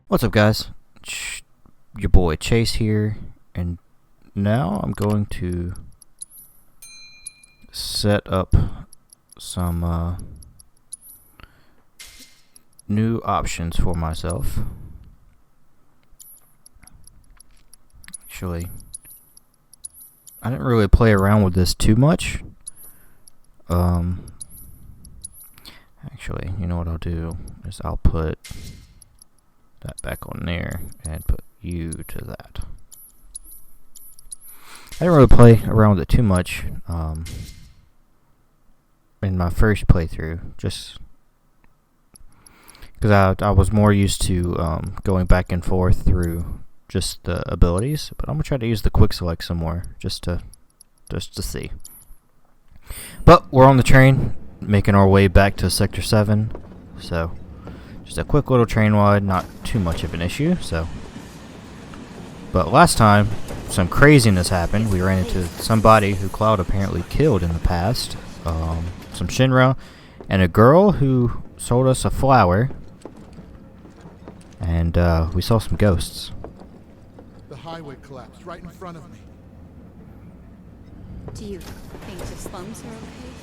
What's up, guys? Your boy Chase here, and now I'm going to set up some new options for myself. Actually, I didn't really play around with this too much. Actually, you know what I'll do is I'll put that back on there and put you to that. I didn't really play around with it too much in my first playthrough, just because I was more used to going back and forth through just the abilities, but I'm gonna try to use the quick select some more just to see. But we're on the train, making our way back to Sector 7, so just a quick little train ride, not too much of an issue. But last time, some craziness happened. We ran into somebody who Cloud apparently killed in the past, some Shinra, and a girl who sold us a flower, and we saw some ghosts. The highway collapsed right in front of me. Do you think the slums are okay?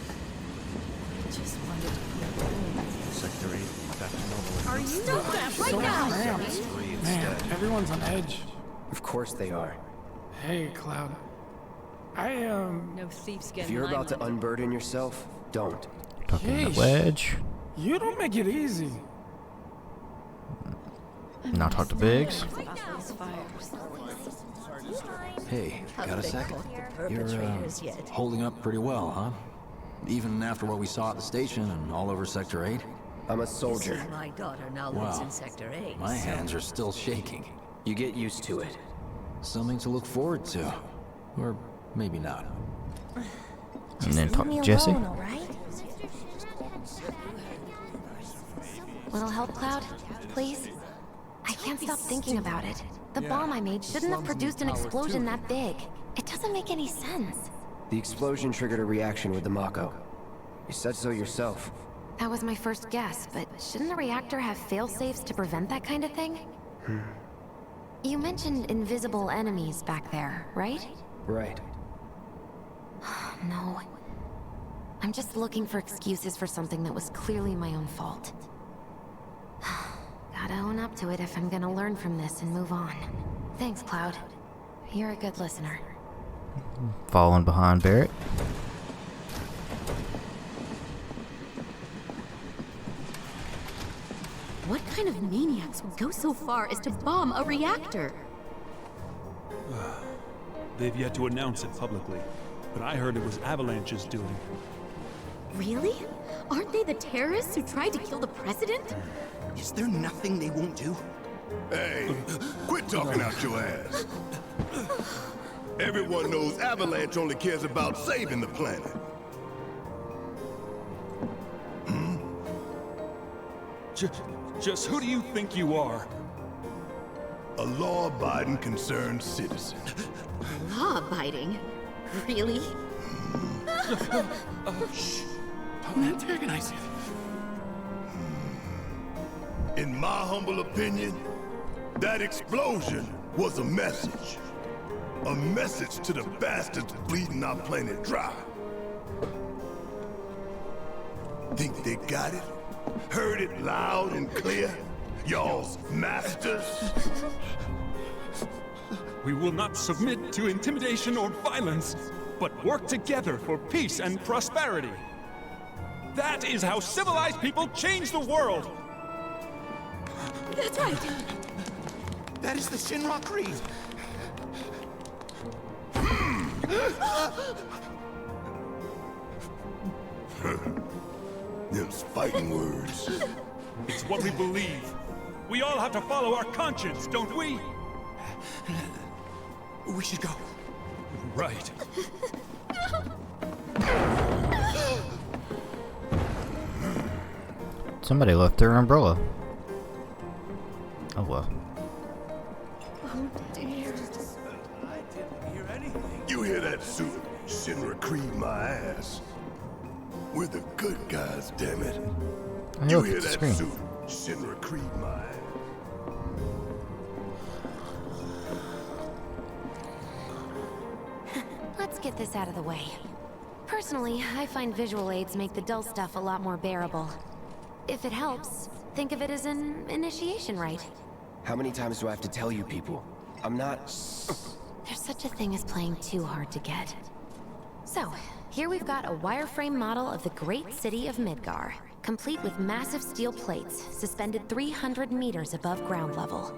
I just wanted to Sector 8, back to normal. Are you stop that right now? Man, everyone's on edge. Of course they are. Hey, Cloud. No thieves getting If you're about to unburden yourself, don't. Talking to Wedge. You don't make it easy. Now talk to Biggs. Hey, got a sec? You're holding up pretty well, huh? Even after what we saw at the station and all over Sector 8? I'm a soldier. My daughter now lives in Sector 8. My hands are still shaking. You get used to it. Something to look forward to. Or maybe not. And then talk to Jesse. Little help, Cloud? Please? I can't stop thinking about it. The bomb I made shouldn't have produced an explosion that big. It doesn't make any sense. The explosion triggered a reaction with the mako. You said so yourself. That was my first guess, but shouldn't the reactor have fail-safes to prevent that kind of thing? You mentioned invisible enemies back there, right? Right. No. I'm just looking for excuses for something that was clearly my own fault. Gotta own up to it if I'm gonna learn from this and move on. Thanks, Cloud. You're a good listener. Following behind Barrett. What kind of maniacs would go so far as to bomb a reactor? They've yet to announce it publicly, but I heard it was Avalanche's doing. Really? Aren't they the terrorists who tried to kill the president? Is there nothing they won't do? Hey, quit talking out your ass. Everyone knows Avalanche only cares about saving the planet. Just who do you think you are? A law-abiding concerned citizen. Law-abiding? Really? Shh. Don't antagonize it. In my humble opinion, that explosion was a message. A message to the bastards bleeding our planet dry. Think they got it? Heard it loud and clear? Y'all's masters? We will not submit to intimidation or violence, but work together for peace and prosperity. That is how civilized people change the world. That's right. That is the Shinra Creed. Them's fighting words. It's what we believe. We all have to follow our conscience, don't we? We should go. Right. Somebody left their umbrella. Oh well. Oh dear. You hear that suit? Shinra Creed my ass. We're the good guys, damn it. I You look hear at the that screen. suit? Shinra Creed my ass. get this out of the way. Personally, I find visual aids make the dull stuff a lot more bearable. If it helps, think of it as an initiation rite. How many times do I have to tell you people? I'm not... There's such a thing as playing too hard to get. So, here we've got a wireframe model of the great city of Midgar, complete with massive steel plates suspended 300 meters above ground level,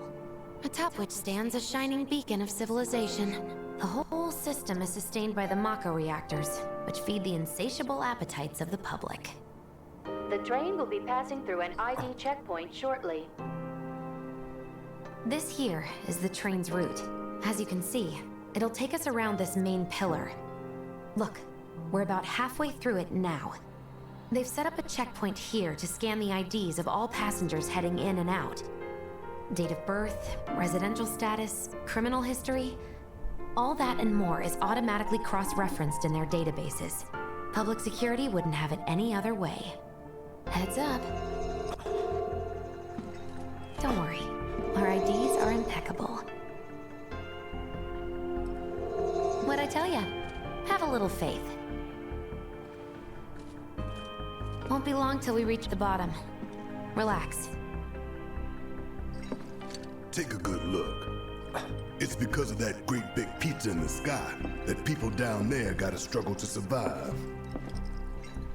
atop which stands a shining beacon of civilization. The whole system is sustained by the mako reactors, which feed the insatiable appetites of the public. The train will be passing through an ID checkpoint shortly. This here is the train's route. As you can see, it'll take us around this main pillar. Look, we're about halfway through it now. They've set up a checkpoint here to scan the IDs of all passengers heading in and out. Date of birth, residential status, criminal history, all that and more is automatically cross-referenced in their databases. Public security wouldn't have it any other way. Heads up. Don't worry, our IDs are impeccable. What'd I tell ya? Have a little faith. Won't be long till we reach the bottom. Relax. Take a good look. It's because of that great big pizza in the sky that people down there gotta struggle to survive.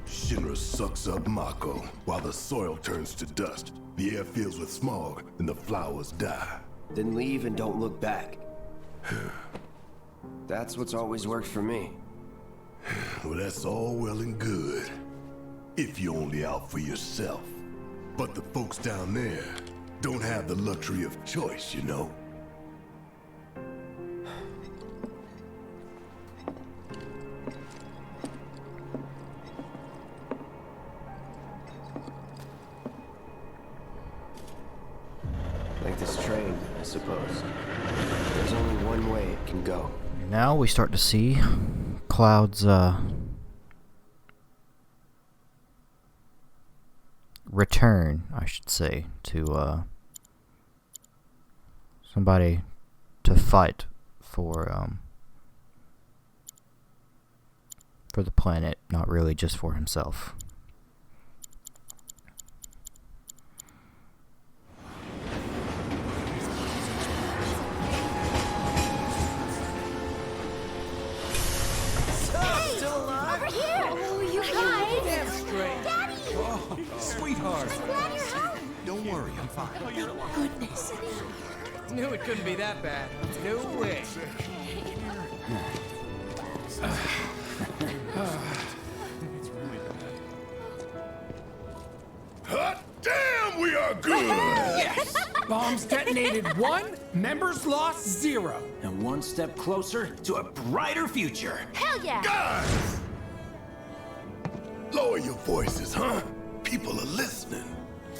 Shinra sucks up mako while the soil turns to dust, the air fills with smog, and the flowers die. Then leave and don't look back. That's what's always worked for me. Well, that's all well and good, if you're only out for yourself. But the folks down there don't have the luxury of choice, you know? Like this train, I suppose. There's only one way it can go. Now we start to see Cloud's return, I should say, to somebody to fight for the planet, not really just for himself. Sweetheart! I'm glad you're home! Don't worry, I'm fine. Thank goodness. Knew it couldn't be that bad. No way. Hot damn, we are good! Yes! Bombs detonated 1, members lost 0. And one step closer to a brighter future. Hell yeah! Guys! Lower your voices, huh? People are listening.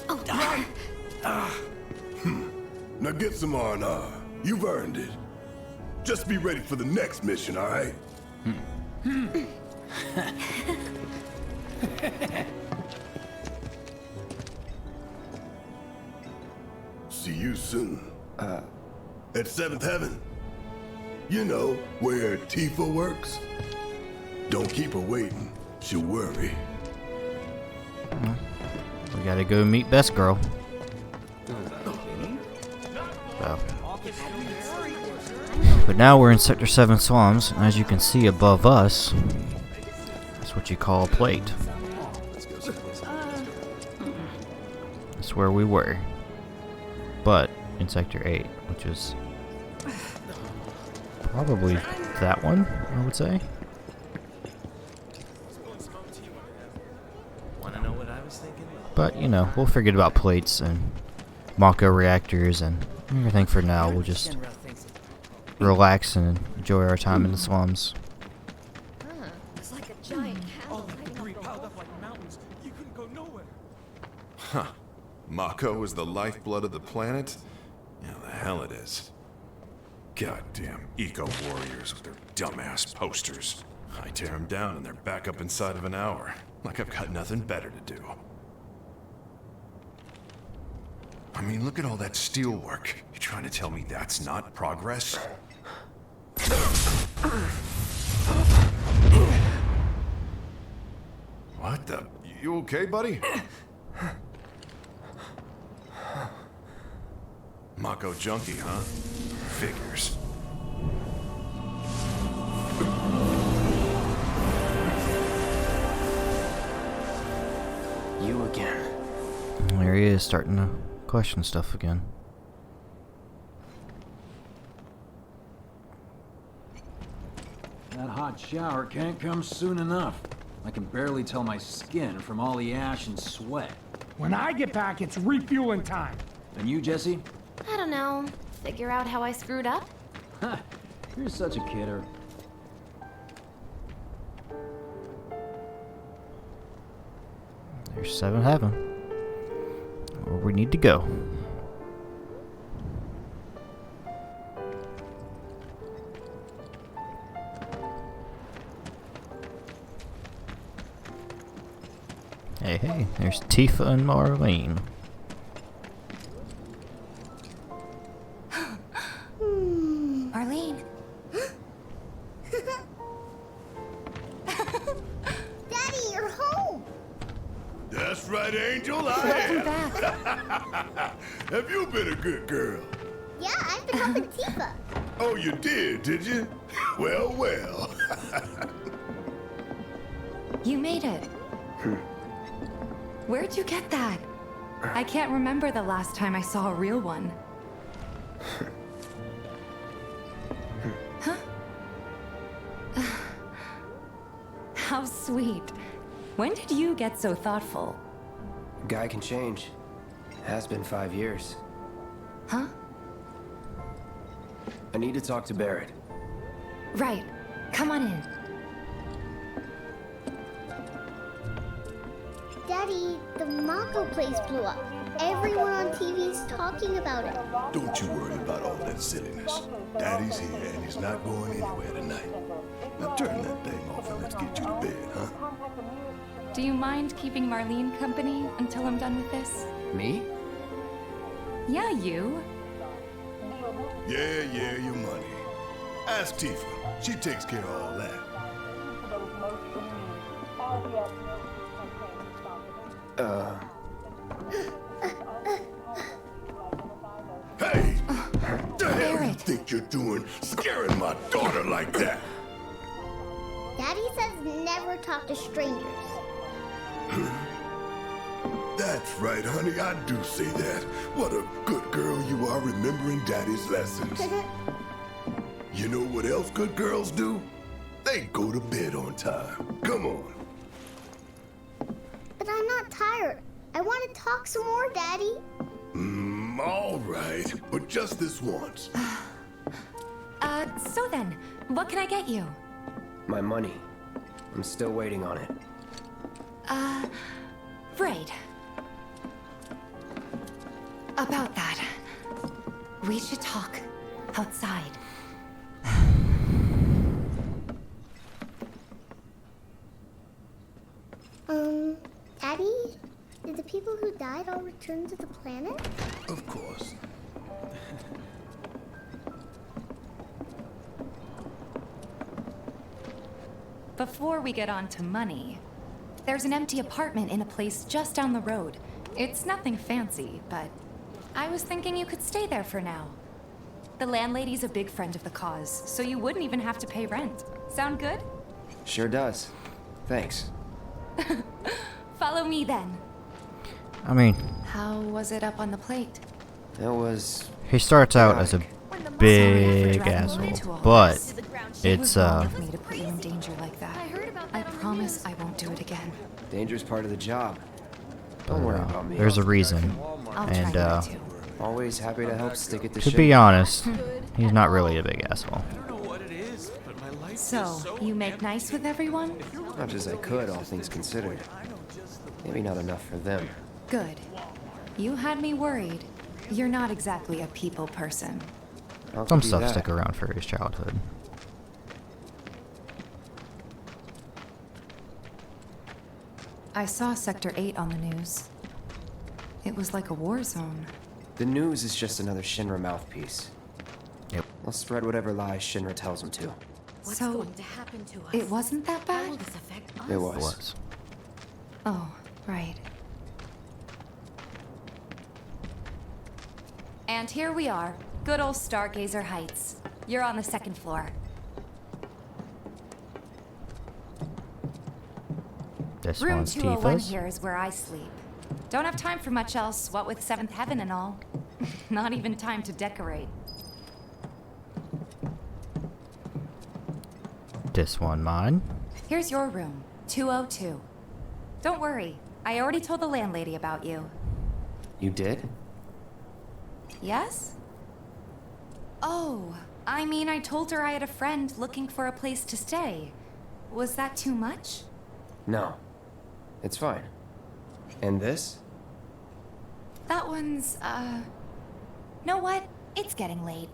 Oh, Now get some R&R. You've earned it. Just be ready for the next mission, all right? See you soon. At 7th Heaven. You know, where TIFA works. Don't keep her waiting. She'll worry. We gotta go meet Best Girl. So. But now we're in Sector 7 slums, and as you can see above us, that's what you call a plate. That's where we were. But in Sector 8, which is probably that one, I would say. But, you know, we'll forget about plates and mako reactors and everything for now. We'll just relax and enjoy our time in the slums. It's like a giant All the debris piled up like mountains. You couldn't go nowhere. Huh. Mako is the lifeblood of the planet? Yeah, the hell it is. Goddamn eco-warriors with their dumbass posters. I tear them down and they're back up inside of an hour. Like I've got nothing better to do. I mean, look at all that steel work. You trying to tell me that's not progress? What the? You okay, buddy? Mako junkie, huh? Figures. You again. There he is, starting to question stuff again. That hot shower can't come soon enough. I can barely tell my skin from all the ash and sweat. When I get back, it's refueling time. And you, Jesse? I don't know. Figure out how I screwed up? Ha! You're such a kidder. There's 7 Heaven. Where we need to go. Hey, hey, there's Tifa and Marlene. Marlene. Daddy, you're home. That's right, Angel. I Welcome am. back. Have you been a good girl? Yeah, I've been helping Tifa. Oh, you did you? Well, well. You made it. Where'd you get that? I can't remember the last time I saw a real one. Huh? How sweet. When did you get so thoughtful? Guy can change. Has been 5 years. Huh? I need to talk to Barrett. Right. Come on in. Daddy, the Mako place blew up. Everyone on TV's talking about it. Don't you worry about all that silliness. Daddy's here and he's not going anywhere tonight. Now turn that thing off and let's get you to bed, huh? Do you mind keeping Marlene company until I'm done with this? Me? Yeah, you. Yeah, your money. Ask Tifa. She takes care of all that. Hey! The hell you think you're doing scaring my daughter like that? Daddy says never talk to strangers. That's right, honey. I do say that. What a good girl you are remembering Daddy's lessons. You know what else good girls do? They go to bed on time. Come on. But I'm not tired. I want to talk some more, Daddy. All right. But just this once. So then, what can I get you? My money. I'm still waiting on it. Right. About that. We should talk outside. Daddy? Did the people who died all return to the planet? Of course. Before we get on to money, there's an empty apartment in a place just down the road. It's nothing fancy, but I was thinking you could stay there for now. The landlady's a big friend of the cause, so you wouldn't even have to pay rent. Sound good? Sure does. Thanks. Follow me then. I mean, How was it up on the plate? It was... he starts out as a big asshole, but it's Of me to put you in danger like that. I promise I won't do it again. Dangerous part of the job. Don't worry about me. there's a reason, I'll try and not to. Always happy to help stick it to to shit. be honest, he's not really a big asshole. So, you make nice with everyone? Much as I could, all things considered. Maybe not enough for them. Good. You had me worried. You're not exactly a people person. How Some could be stuff that? stick around for his childhood. I saw Sector 8 on the news. It was like a war zone. The news is just another Shinra mouthpiece. Yep. They'll spread whatever lies Shinra tells them to. So, it wasn't that bad? It was. Oh, right. And here we are. Good old Stargazer Heights. You're on the 2nd floor. This Room one's 201 Tifa's. here is where I sleep. Don't have time for much else, what with 7th Heaven and all. Not even time to decorate. This one mine. Here's your room, 202. Don't worry, I already told the landlady about you. You did? Yes? Oh, I mean, I told her I had a friend looking for a place to stay. Was that too much? No. It's fine. And this? That one's, know what? It's getting late.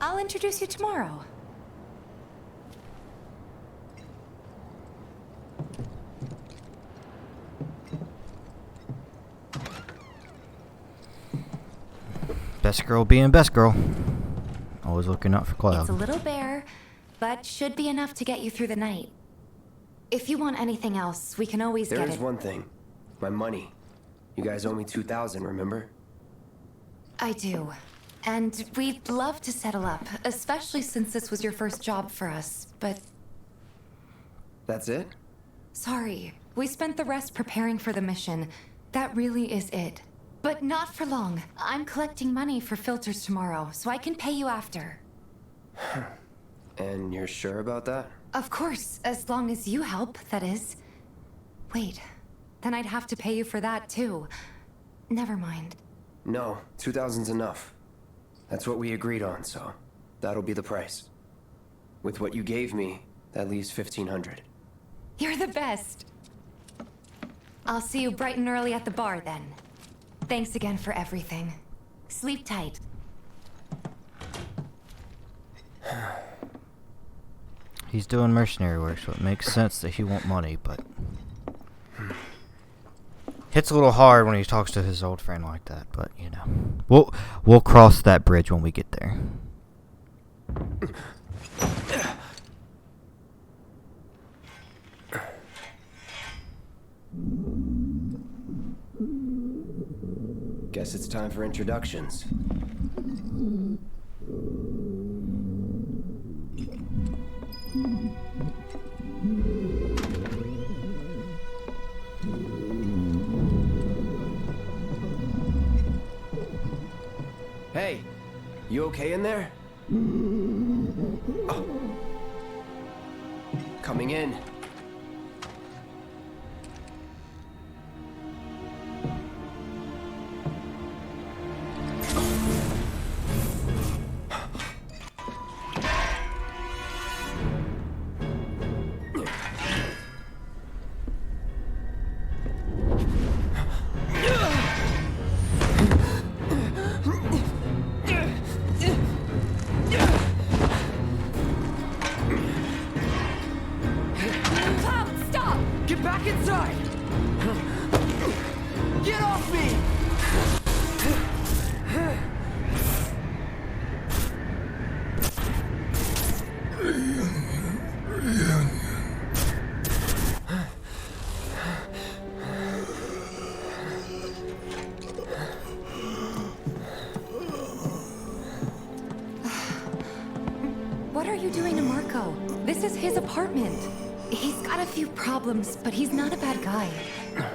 I'll introduce you tomorrow. Best girl being best girl. Always looking out for Cloud. It's a little bare, but should be enough to get you through the night. If you want anything else, we can always get it. There is one thing. My money. You guys owe me 2,000, remember? I do. And we'd love to settle up, especially since this was your first job for us, but... That's it? Sorry. We spent the rest preparing for the mission. That really is it. But not for long. I'm collecting money for filters tomorrow, so I can pay you after. And you're sure about that? Of course, as long as you help, that is. Wait, then I'd have to pay you for that too. Never mind. No, 2,000's enough. That's what we agreed on, so that'll be the price. With what you gave me, that leaves 1,500. You're the best. I'll see you bright and early at the bar then. Thanks again for everything. Sleep tight. He's doing mercenary work, so it makes sense that he want money, but hits a little hard when he talks to his old friend like that. But you know, we'll cross that bridge when we get there. Guess it's time for introductions. Hey, you okay in there? Oh. Coming in. What are you doing to Marco? This is his apartment. He's got a few problems, but he's not a bad guy.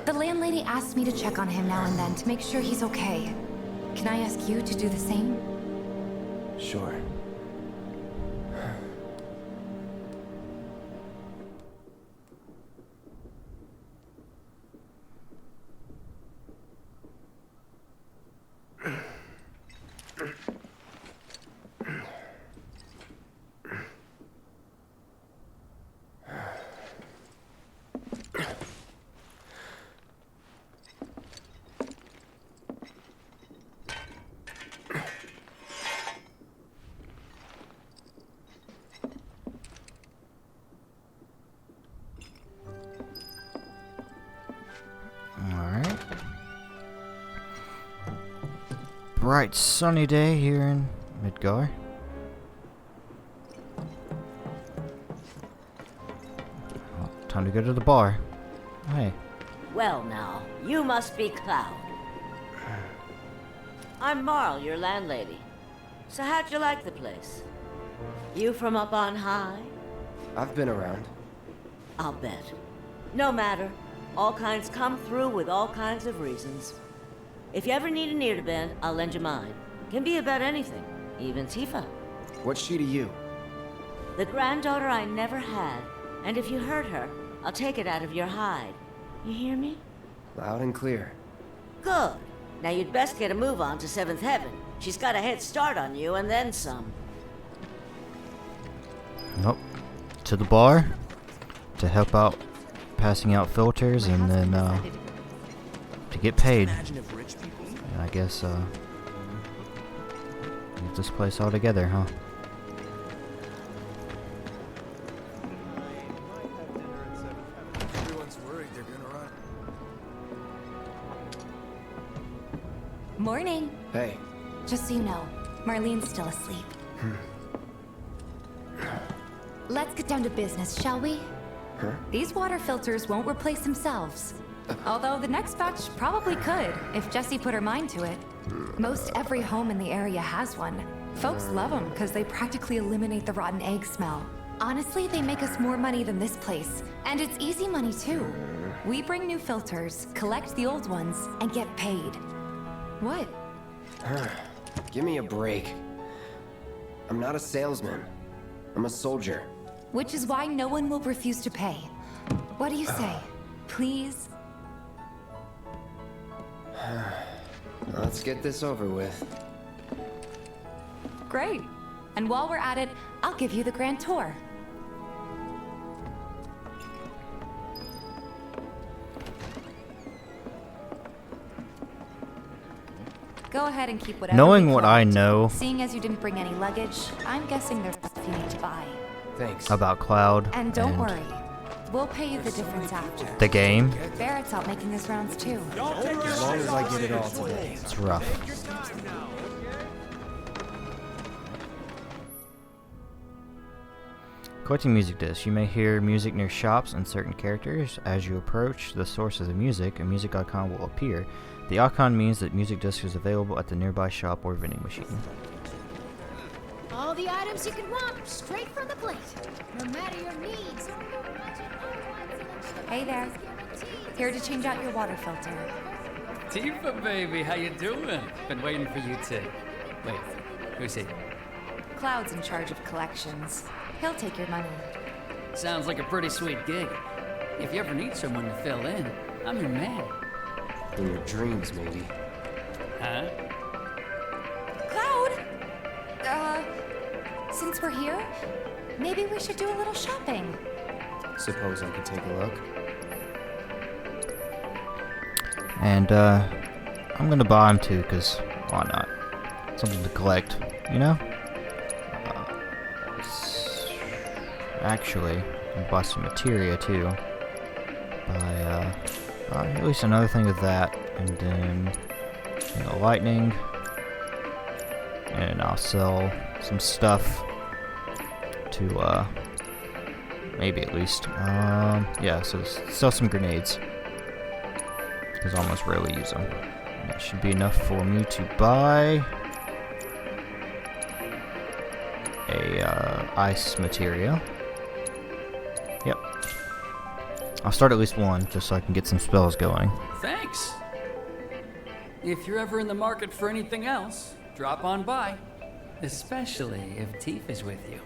The landlady asked me to check on him now and then to make sure he's okay. Can I ask you to do the same? Sure. Alright. Bright sunny day here in Midgar. Well, time to go to the bar. Hey. Well now, you must be Cloud. I'm Marl, your landlady. So how'd you like the place? You from up on high? I've been around. I'll bet. No matter. All kinds come through with all kinds of reasons. If you ever need an ear to bend, I'll lend you mine. Can be about anything, even Tifa. What's she to you? The granddaughter I never had. And if you hurt her, I'll take it out of your hide. You hear me? Loud and clear. Good. Now you'd best get a move on to 7th Heaven. She's got a head start on you and then some. Nope. To the bar to help out passing out filters and then to get paid. And I guess leave this place all together, huh? Everyone's worried they're gonna run. Morning. Hey. Just so you know, Marlene's still asleep. Let's get down to business, shall we? Huh? These water filters won't replace themselves. Although the next batch probably could, if Jessie put her mind to it. Most every home in the area has one. Folks love them because they practically eliminate the rotten egg smell. Honestly, they make us more money than this place. And it's easy money too. We bring new filters, collect the old ones, and get paid. What? Give me a break. I'm not a salesman. I'm a soldier. Which is why no one will refuse to pay. What do you say? Please? Let's get this over with. Great. And while we're at it, I'll give you the grand tour. Go ahead and keep whatever. Knowing what I know, seeing as you didn't bring any luggage, I'm guessing there's stuff you need to buy. Thanks. about Cloud And don't worry, we'll pay you the difference after. the game. Barrett's out making his rounds too. As long as I get it all today. It's rough. Collecting music discs. You may hear music near shops and certain characters. As you approach the source of the music, a music icon will appear. The icon means that music disc is available at the nearby shop or vending machine. All the items you could want, straight from the plate. No matter your needs or your budget, Hey there. Here to change out your water filter. Tifa, baby, how you doing? Been waiting for you to... Wait, who's he? Cloud's in charge of collections. He'll take your money. Sounds like a pretty sweet gig. If you ever need someone to fill in, I'm your man. In your dreams, maybe. Huh? Cloud! Since we're here, maybe we should do a little shopping. Suppose I could take a look. And I'm gonna buy them too, cause why not? Something to collect, you know? Actually, I'll buy some materia too. Buy at least another thing of that, and then lightning, and I'll sell some stuff to maybe at least yeah, so sell some grenades because I almost rarely use them. And that should be enough for me to buy a ice materia. Yep. I'll start at least one just so I can get some spells going. Thanks. If you're ever in the market for anything else, drop on by. Especially if Tifa's with you.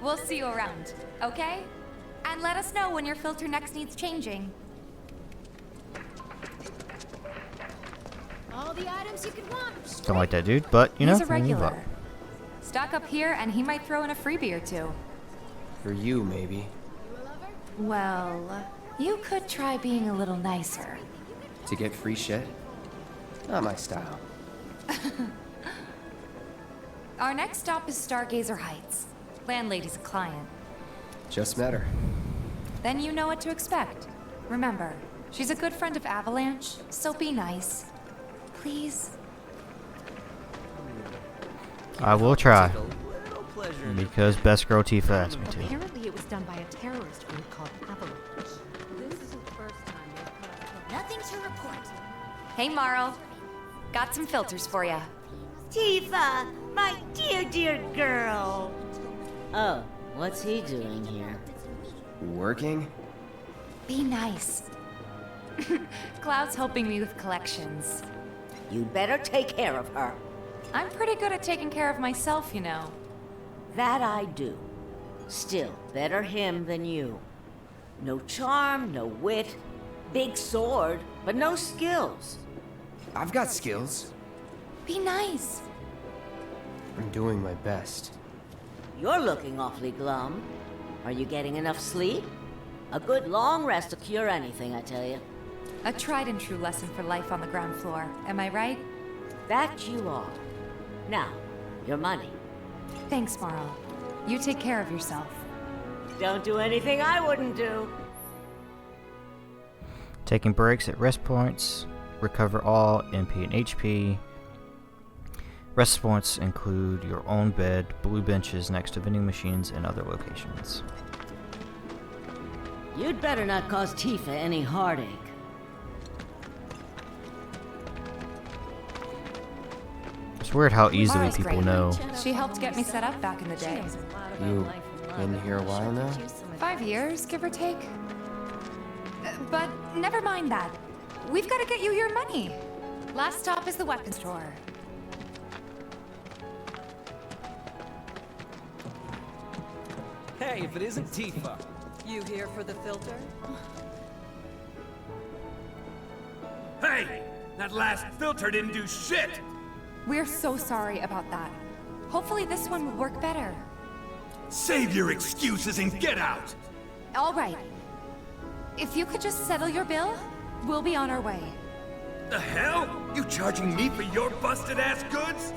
We'll see you around, okay? And let us know when your filter next needs changing. all the items you could want. Don't like that dude, but you know, He's a we'll move up. regular. Stock up here and he might throw in a freebie or two. For you, maybe. Well, you could try being a little nicer. To get free shit? Not my style. Our next stop is Stargazer Heights. Landlady's a client. Just met her. Then you know what to expect. Remember, she's a good friend of Avalanche, so be nice. Please? I will try. Because Best Girl Tifa asked me to. Apparently it was done by a terrorist group called Avalanche. This is the first time they've Hey, Marl. Got some filters for ya. Tifa, my dear, dear girl. Oh, what's he doing here? Working? Be nice. Cloud's helping me with collections. You'd better take care of her. I'm pretty good at taking care of myself, you know. That I do. Still, better him than you. No charm, no wit. Big sword, but no skills. I've got skills. Be nice. I'm doing my best. You're looking awfully glum. Are you getting enough sleep? A good long rest will cure anything, I tell you. A tried and true lesson for life on the ground floor, am I right? That you are. Now, your money. Thanks, Marl. You take care of yourself. Don't do anything I wouldn't do. Taking breaks at rest points. Recover all MP and HP. Rest points include your own bed, blue benches next to vending machines, and other locations. You'd better not cause Tifa any heartache. It's weird how easily Marl's people great. know. She helped get me set up back in the day. You been here a while now? 5 years, give or take. But never mind that. We've got to get you your money. Last stop is the weapons drawer. Hey, if it isn't Tifa. You here for the filter? Hey! That last filter didn't do shit! We're so sorry about that. Hopefully this one will work better. Save your excuses and get out! All right. If you could just settle your bill, we'll be on our way. The hell? You charging me for your busted-ass goods?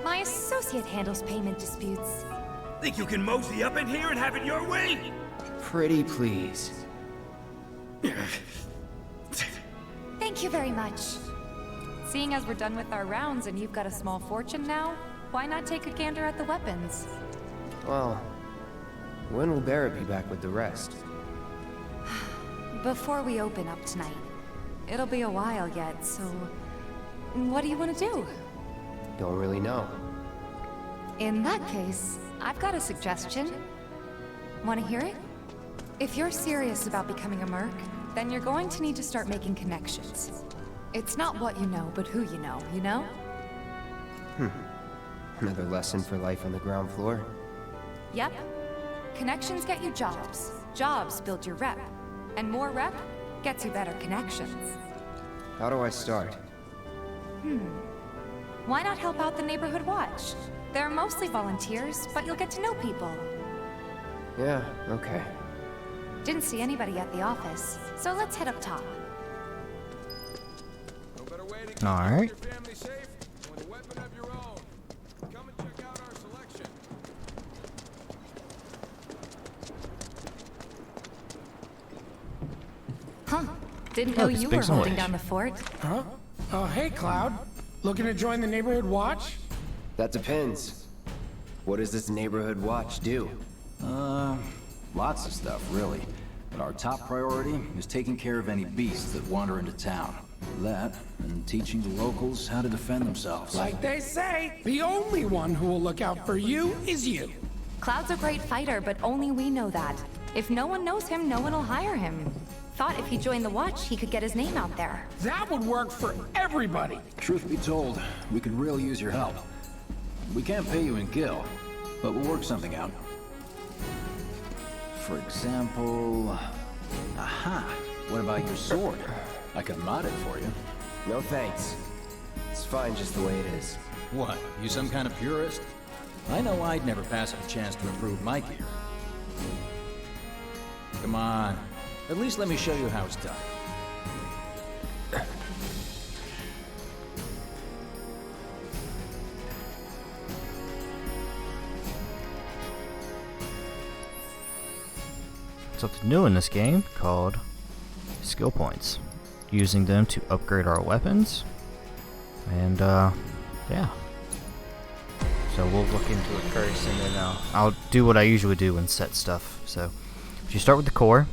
My associate handles payment disputes. Think you can mosey up in here and have it your way? Pretty please. Thank you very much. Seeing as we're done with our rounds and you've got a small fortune now, why not take a gander at the weapons? Well, when will Barrett be back with the rest? Before we open up tonight. It'll be a while yet, so... What do you want to do? Don't really know. In that case, I've got a suggestion. Want to hear it? If you're serious about becoming a merc, then you're going to need to start making connections. It's not what you know, but who you know, you know? Another lesson for life on the ground floor? Yep. Connections get you jobs. Jobs build your rep. And more rep gets you better connections. How do I start? Why not help out the neighborhood watch? They're mostly volunteers, but you'll get to know people. Yeah, okay. Didn't see anybody at the office, so let's head up top. Alright. Huh. Didn't know it's you big were holding noise. down the fort. Huh? Oh, hey, Cloud. Looking to join the neighborhood watch? That depends. What does this neighborhood watch do? Lots of stuff, really. But our top priority is taking care of any beasts that wander into town. That, and teaching the locals how to defend themselves. Like they say, the only one who will look out for you is you. Cloud's a great fighter, but only we know that. If no one knows him, no one will hire him. Thought if he joined the watch, he could get his name out there. That would work for everybody. Truth be told, we could really use your help. We can't pay you in gil, but we'll work something out. For example... Aha! What about your sword? I could mod it for you. No thanks. It's fine just the way it is. What? You some kind of purist? I know I'd never pass up a chance to improve my gear. Come on. At least let me show you how it's done. Something new in this game called skill points. Using them to upgrade our weapons. And yeah. So we'll look into it first, and then I'll do what I usually do and set stuff. So if you start with the core,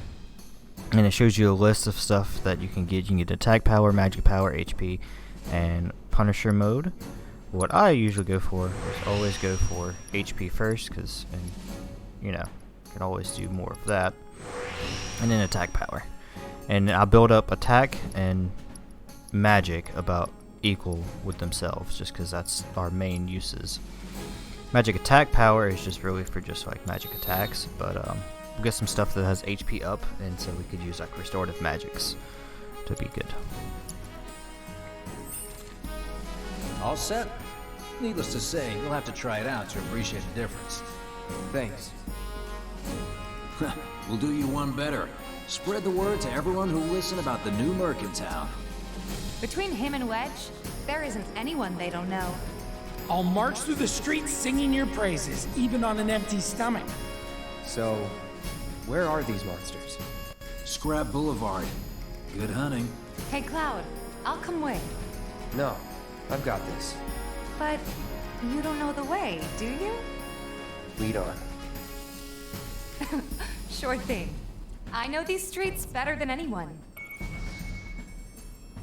And it shows you a list of stuff that you can get. You can get attack power, magic power, HP, and Punisher mode. What I usually go for is always go for HP first, because, you know, you can always do more of that. And then attack power. And I build up attack and magic about equal with themselves, just because that's our main uses. Magic attack power is just really for just like magic attacks, but we'll get some stuff that has HP up, and so we could use like restorative magics to be good. All set? Needless to say, you'll have to try it out to appreciate the difference. Thanks. We'll do you one better. Spread the word to everyone who'll listen about the new merc in town. Between him and Wedge, there isn't anyone they don't know. I'll march through the streets singing your praises, even on an empty stomach. So, where are these monsters? Scrap Boulevard. Good hunting. Hey, Cloud, I'll come with. No, I've got this. But you don't know the way, do you? Lead on. Sure thing. I know these streets better than anyone.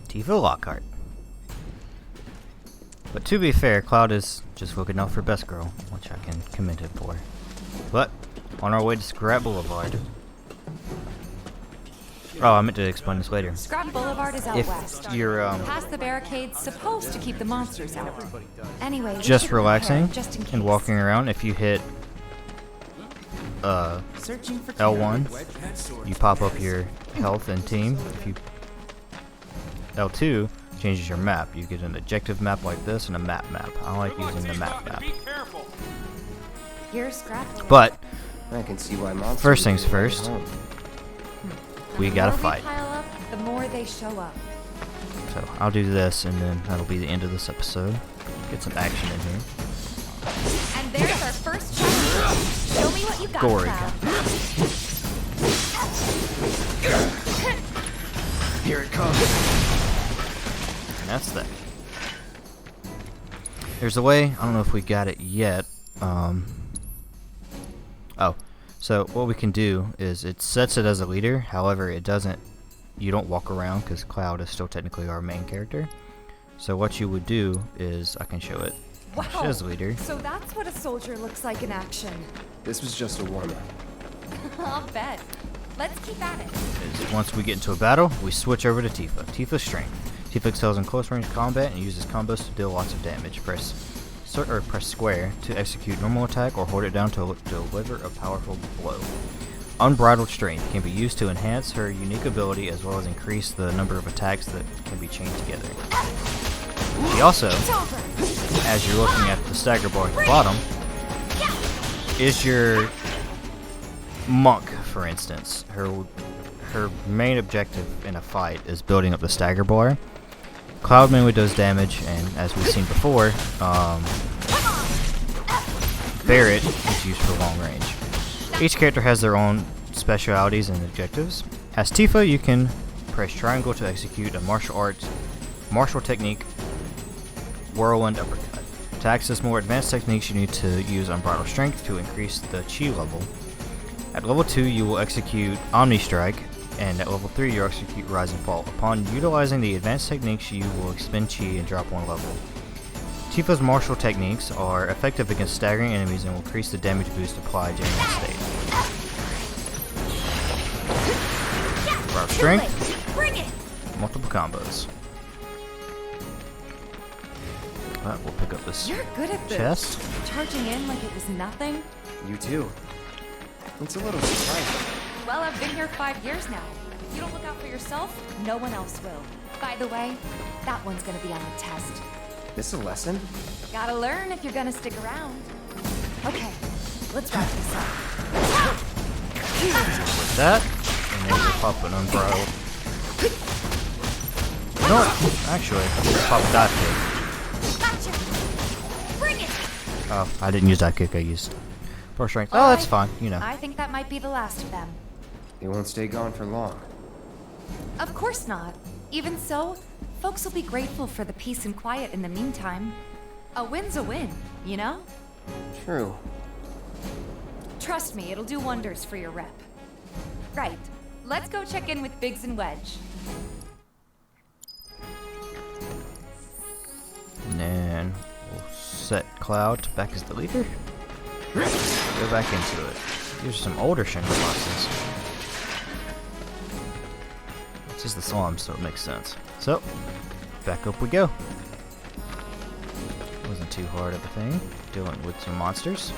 TIFA LOCKHART. But to be fair, Cloud is just looking out for Best Girl, which I can commend him for. But, on our way to Scrap Boulevard. Oh, I meant to explain this later. Scrap Boulevard is out west. If you're past the barricades, supposed to keep the monsters out. Anyway, just relaxing and walking around, if you hit L1, you pop up your health and team. If you L2 changes your map. You get an objective map like this and a map. I like using the map. Here's Scrap. But I can see why monsters first things first, we gotta fight. The more we pile up, the more they show up. So I'll do this, and then that'll be the end of this episode. Get some action in here. And there's our first challenge. Show me what you got, Gory. Here it comes. And that's that. There's a way. I don't know if we got it yet. So what we can do is it sets it as a leader. However, it doesn't. You don't walk around because Cloud is still technically our main character. So what you would do is I can show it. Wow. As leader. So that's what a soldier looks like in action. This was just a warm-up. I'll bet. Let's keep at it. Once we get into a battle, we switch over to Tifa. Tifa's strength. Tifa excels in close-range combat and uses combos to deal lots of damage. Press square to execute normal attack or hold it down to deliver a powerful blow. Unbridled strength can be used to enhance her unique ability as well as increase the number of attacks that can be chained together. She also, as you're looking at the stagger bar at the bottom, is your monk, for instance. Her main objective in a fight is building up the stagger bar. Cloud mainly does damage, and as we've seen before, Barret is used for long range. Each character has their own specialities and objectives. As Tifa, you can press triangle to execute a martial technique, whirlwind uppercut. To access more advanced techniques, you need to use Unbridled Strength to increase the chi level. At level 2, you will execute Omni Strike, and at level 3, you'll execute Rise and Fall. Upon utilizing the advanced techniques, you will expend chi and drop one level. Tifa's martial techniques are effective against staggering enemies and will increase the damage boost applied during that state. Unbridled Strength, multiple combos. We'll pick up this You're good at this. chest. Charging in like it was nothing. You too. It's a little surprising. Well, I've been here 5 years now. If you don't look out for yourself, no one else will. By the way, that one's gonna be on the test. This a lesson? Gotta learn if you're gonna stick around. Okay, let's wrap this up. With that, and then we'll pop an Unbridled. You know what? Actually, let's pop a dive kick. Gotcha. Bring it. Oh, I didn't use dive kick. I used Power Strength. Oh, that's fine. You know. I think that might be the last of them. They won't stay gone for long. Of course not. Even so, folks will be grateful for the peace and quiet in the meantime. A win's a win, you know? True. Trust me, it'll do wonders for your rep. Right. let's go check in with Biggs and Wedge. And then we'll set Cloud back as the leader. Go back into it. These are some older Shinra bosses. This is the slums, so it makes sense. So, back up we go. Wasn't too hard of a thing. Dealing with some monsters.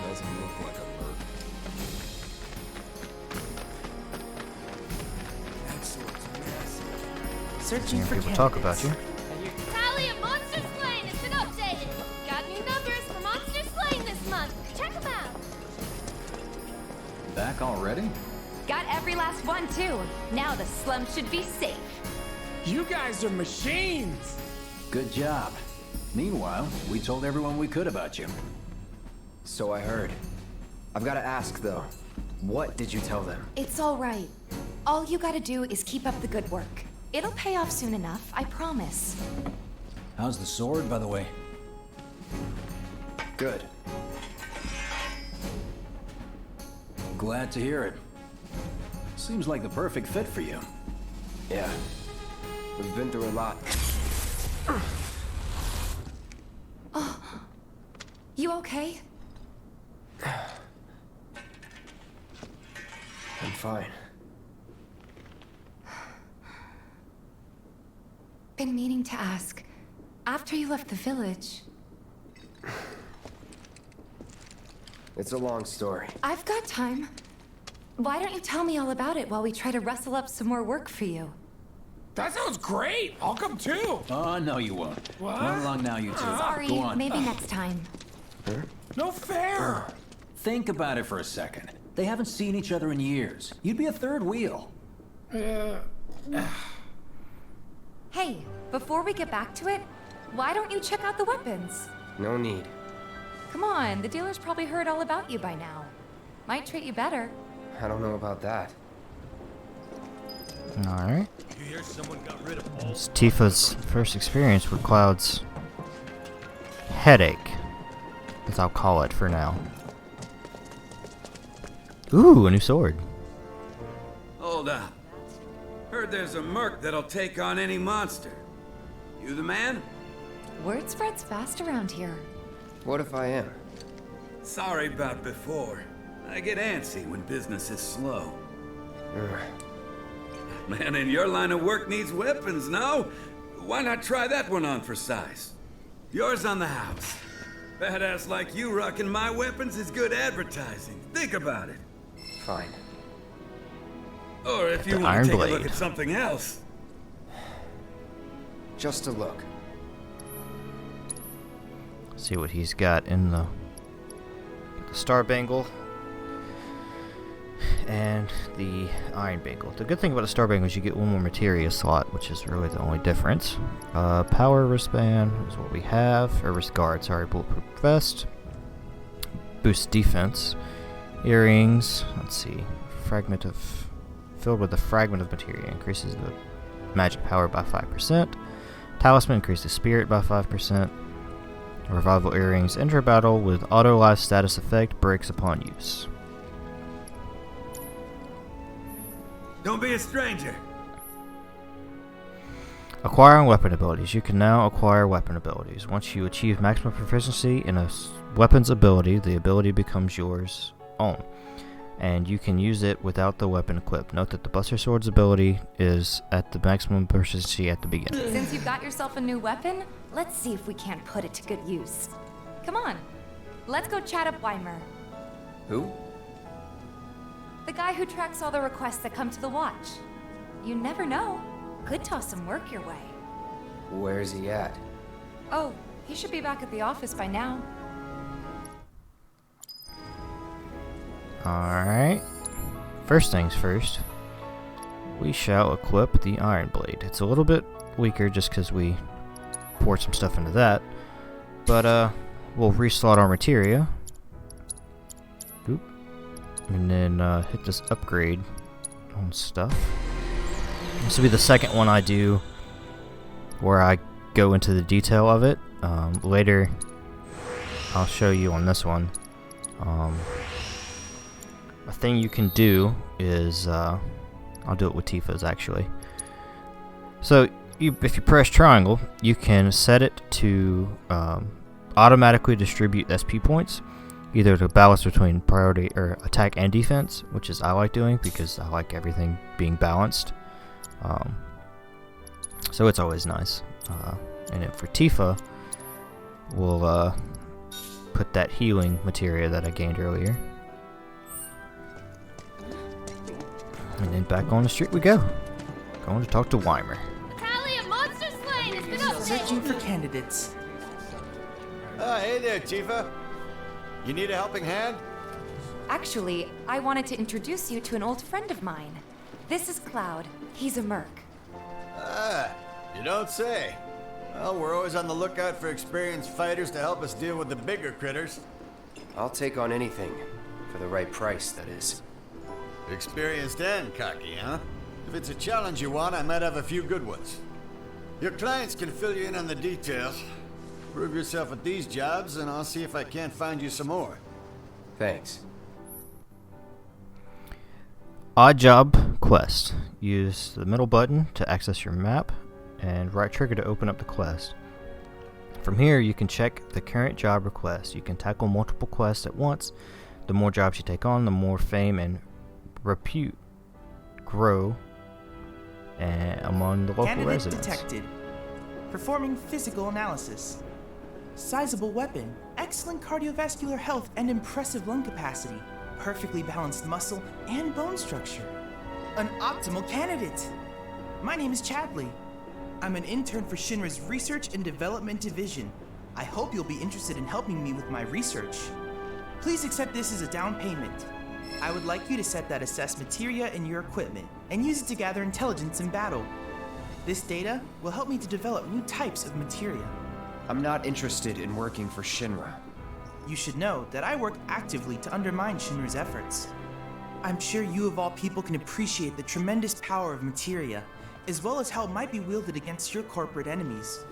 Doesn't look like a bird. That sword's massive. Seeing people talk about you. Tally of monster slain has been updated. Got new numbers for monster slain this month. Check them out. Back already? Got every last one, too. Now the slum should be safe. You guys are machines. Good job. Meanwhile, we told everyone we could about you. So I heard. I've got to ask, though. What did you tell them? It's all right. All you gotta do is keep up the good work. It'll pay off soon enough, I promise. How's the sword, by the way? Good. Glad to hear it. Seems like the perfect fit for you. Yeah. We've been through a lot. Oh. You okay? I'm fine. Been meaning to ask. After you left the village... It's a long story. I've got time. Why don't you tell me all about it while we try to rustle up some more work for you? That sounds great. I'll come too. Oh, no you won't. What? Run along now, you two. Sorry, Go on. maybe next time. No fair. Think about it for a second. They haven't seen each other in years. You'd be a third wheel. Hey, before we get back to it, why don't you check out the weapons? No need. Come on, the dealer's probably heard all about you by now. Might treat you better. I don't know about that. Alright. You hear someone got rid of all? It's Tifa's first experience with Cloud's headache, as I'll call it for now. Ooh, a new sword. Hold up. Heard there's a merc that'll take on any monster. You the man? Word spreads fast around here. What if I am? Sorry about before. I get antsy when business is slow. Man in your line of work needs weapons, no? Why not try that one on for size? Yours on the house. Badass like you rocking my weapons is good advertising. Think about it. Fine. Or if you The want Iron to take Blade. a look at something else. Just a look. See what he's got in the Star Bangle and the Iron Bangle. The good thing about a Star Bangle is you get one more materia slot, which is really the only difference. Power wristband is what we have, or wrist guard, sorry, bulletproof vest. Boost defense. Earrings, let's see, filled with a fragment of materia, increases the magic power by 5%. Talisman increases spirit by 5%. Revival earrings, enter battle with auto life status effect, breaks upon use. Don't be a stranger. Acquiring weapon abilities. You can now acquire weapon abilities. Once you achieve maximum proficiency in a weapon's ability, the ability becomes yours own, and you can use it without the weapon equipped. Note that the Buster Sword's ability is at the maximum proficiency at the beginning. Since you've got yourself a new weapon, let's see if we can't put it to good use. Come on, let's go chat up Weimer, Who? the guy who tracks all the requests that come to the watch. You never know. Could toss some work your way. Where's he at? Oh, he should be back at the office by now. Alright. First things first, we shall equip the Iron Blade. It's a little bit weaker just because we poured some stuff into that. But we'll reslot our materia. Oop. And then hit this upgrade on stuff. This will be the second one I do where I go into the detail of it. Later I'll show you on this one a thing you can do is, I'll do it with Tifa's actually. So if you press triangle, you can set it to automatically distribute SP points, either to balance between priority or attack and defense, which is I like doing because I like everything being balanced. So it's always nice. And then for Tifa, we'll put that healing materia that I gained earlier. And then back on the street we go. Going to talk to Weimer. Tally of monster slain has been updated. Searching for candidates. Hey there, Tifa. You need a helping hand? Actually, I wanted to introduce you to an old friend of mine. This is Cloud. He's a merc. Ah, you don't say. Well, we're always on the lookout for experienced fighters to help us deal with the bigger critters. I'll take on anything. For the right price, that is. Experienced and cocky, huh? If it's a challenge you want, I might have a few good ones. Your clients can fill you in on the details. Prove yourself at these jobs, and I'll see if I can't find you some more. Thanks. Odd job quest. Use the middle button to access your map, and right trigger to open up the quest. From here, you can check the current job request. You can tackle multiple quests at once. The more jobs you take on, the more fame and repute grow among the local Candidate residents. detected. Performing physical analysis. Sizable weapon, excellent cardiovascular health and impressive lung capacity, perfectly balanced muscle and bone structure. An optimal candidate. My name is Chadley. I'm an intern for Shinra's Research and Development Division. I hope you'll be interested in helping me with my research. Please accept this as a down payment. I would like you to set that assess materia in your equipment and use it to gather intelligence in battle. This data will help me to develop new types of materia. I'm not interested in working for Shinra. You should know that I work actively to undermine Shinra's efforts. I'm sure you of all people can appreciate the tremendous power of materia, as well as how it might be wielded against your corporate enemies.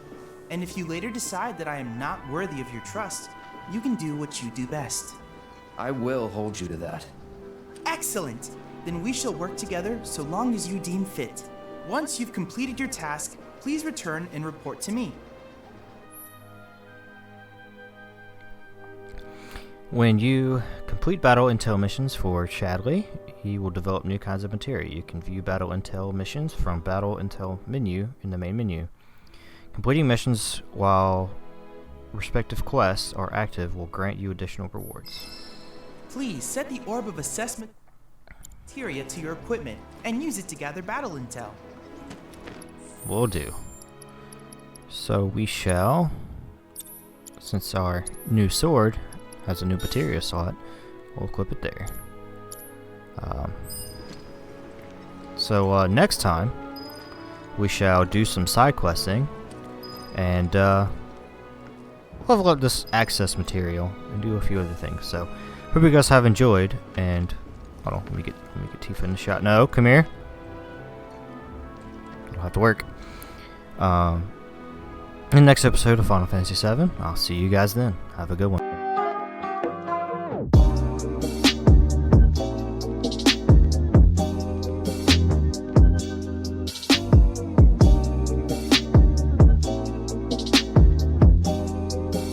And if you later decide that I am not worthy of your trust, you can do what you do best. I will hold you to that. Excellent! Then we shall work together so long as you deem fit. Once you've completed your task, please return and report to me. When you complete battle intel missions for Chadley, he will develop new kinds of materia. You can view battle intel missions from battle intel menu in the main menu. Completing missions while respective quests are active will grant you additional rewards. Please set the orb of assessment materia to your equipment and use it to gather battle intel. Will do. So we shall, since our new sword has a new materia slot, we'll equip it there. So next time we shall do some side questing and level up this access material and do a few other things. So hope you guys have enjoyed, and hold on, let me get Tifa in the shot. No, come here. It'll have to work. In the next episode of Final Fantasy VII, I'll see you guys then. Have a good one.